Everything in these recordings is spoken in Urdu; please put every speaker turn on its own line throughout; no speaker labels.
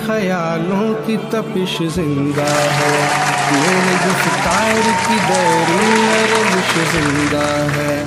خیالوں کی تپش زندہ ہے، میرے گفتار کی دیرین روش زندہ ہے۔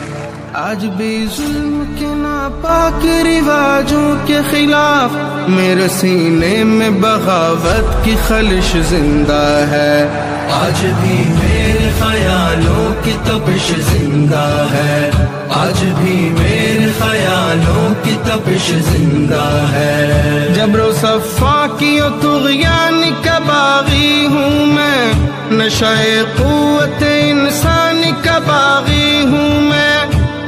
آج بھی ظلم کے ناپاک رواجوں کے خلاف میرے سینے میں بغاوت کی خلش زندہ ہے۔ آج بھی میرے خیالوں کی تپش زندہ ہے، آج بھی میرے خیالوں کی تپش زندہ ہے۔ جبر و صفاقی و طغیان کا باغی ہوں میں، نشہ قوت انسان کا باغی ہوں میں،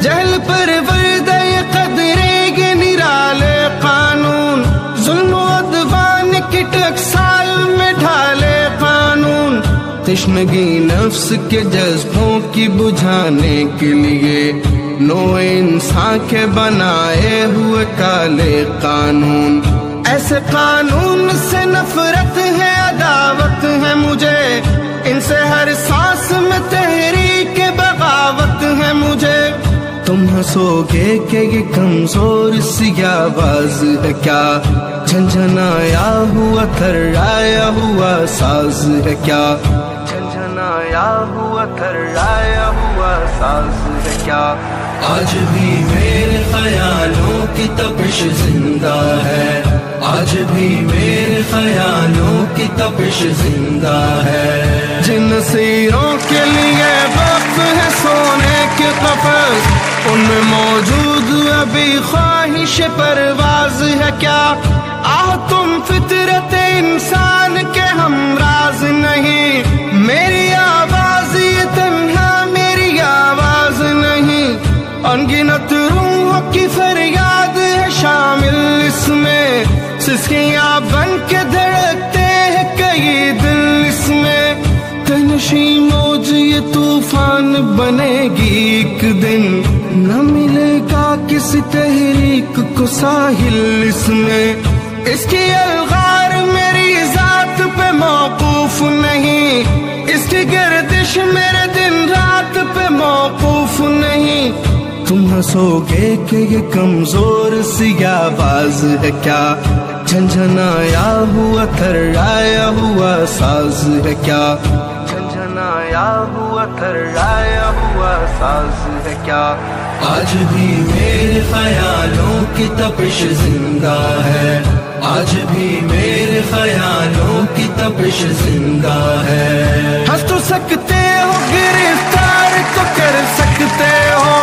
جہل پر وردہ قدرے نرالے قانون، ظلم و عدوان کی ٹکسال میں ڈھالے قانون، تشنگی نفس کے جذبوں کی بجھانے کے لیے نو انسان کے بنائے ہوئے کالے قانون۔ ایسے قانون سے نفرت ہے، عداوت ہے مجھے، ان سے ہر سانس میں تحریک بغاوت ہے مجھے۔ تم ہنسو گے کہ یہ کمزور سی آواز ہے کیا، جھنجھنایا ہوا تھرایا ہوا ساز ہے کیا، جھنجھنایا ہوا تھرایا ہوا ساز ہے کیا۔ آج بھی میرے خیالوں کی تپش زندہ ہے، آج بھی میرے خیالوں کی تپش زندہ ہے۔ جن سیروں کے لیے وقت ہے سونے کے قفس، ان میں موجود ابھی خواہش پرواز ہے کیا۔ آہ تم فطرت انسان کے ہمراز نہیں، میری آواز یہ تنہا میری آواز نہیں، انگنت روحوں کی فریاد ہے شامل اس میں، سسکیاں بن کے دھڑکتے ہیں کئی دل اس میں، تنشی موج یہ طوفان بنے گی ایک دن، نہ ملے گا کسی تحریک کو ساحل اس میں، اس کی الغار میری ذات پہ موقوف نہیں، اس کی گردش میرے دن رات پہ موقوف نہیں۔ تم ہنسو گے کہ یہ کمزور سی آواز ہے کیا، جھنجھنایا ہوا تھرایا ہوا ساز ہے کیا، جھنجھنایا ہوا تھرایا ہوا ساز ہے کیا۔ آج بھی میرے خیالوں کی تپش زندہ ہے، آج بھی میرے خیالوں کی تپش زندہ ہے۔ ہنس تو سکتے ہو، گرفتار تو کر سکتے ہو،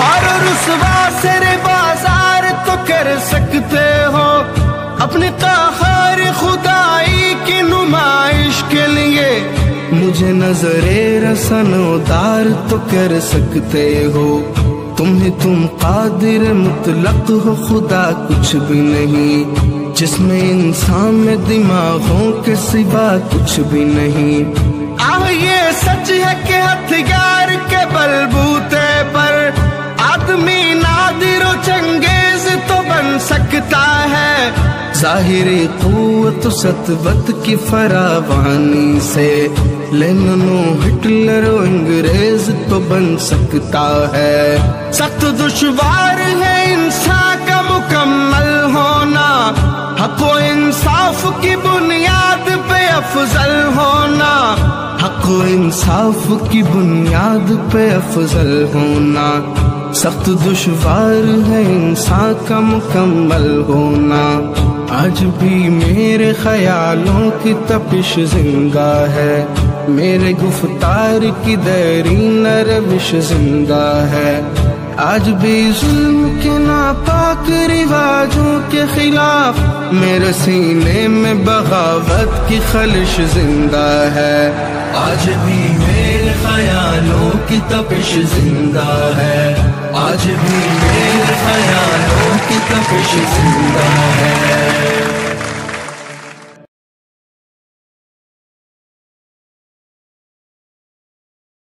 اور رسوا سر بازار تو کر سکتے ہو، اپنی قہار خدائی کی نمائش کے لیے مجھے نظر رسن ادار تو کر سکتے ہو۔ تم قادر مطلق ہو، خدا کچھ بھی نہیں، جس میں انسان میں دماغوں کے سوا کچھ بھی نہیں۔ یہ سچ ہے کہ ہتھیار کے بلبوتے پر آدمی نادر و چنگیز تو بن سکتا ہے، ظاہری قوت و سطوت کی فراوانی سے لینن و ہٹلر و انگریز تو بن سکتا ہے۔ سخت دشوار ہے انسان کا مکمل ہونا، حق و انصاف کی بنیاد پہ افضل ہونا، حق و انصاف کی بنیاد پہ افضل ہونا، سخت دشوار ہے انسان کا مکمل ہونا۔ آج بھی میرے خیالوں کی تپش زندہ ہے، میرے گفتار کی دیرین روش زندہ ہے۔ آج بھی ظلم کے ناپاک رواجوں کے خلاف میرے سینے میں بغاوت کی خلش زندہ ہے۔ آج بھی میرے خیالوں کی تپش زندہ ہے، آج بھی میرے خیالوں کی تپش زندہ ہے۔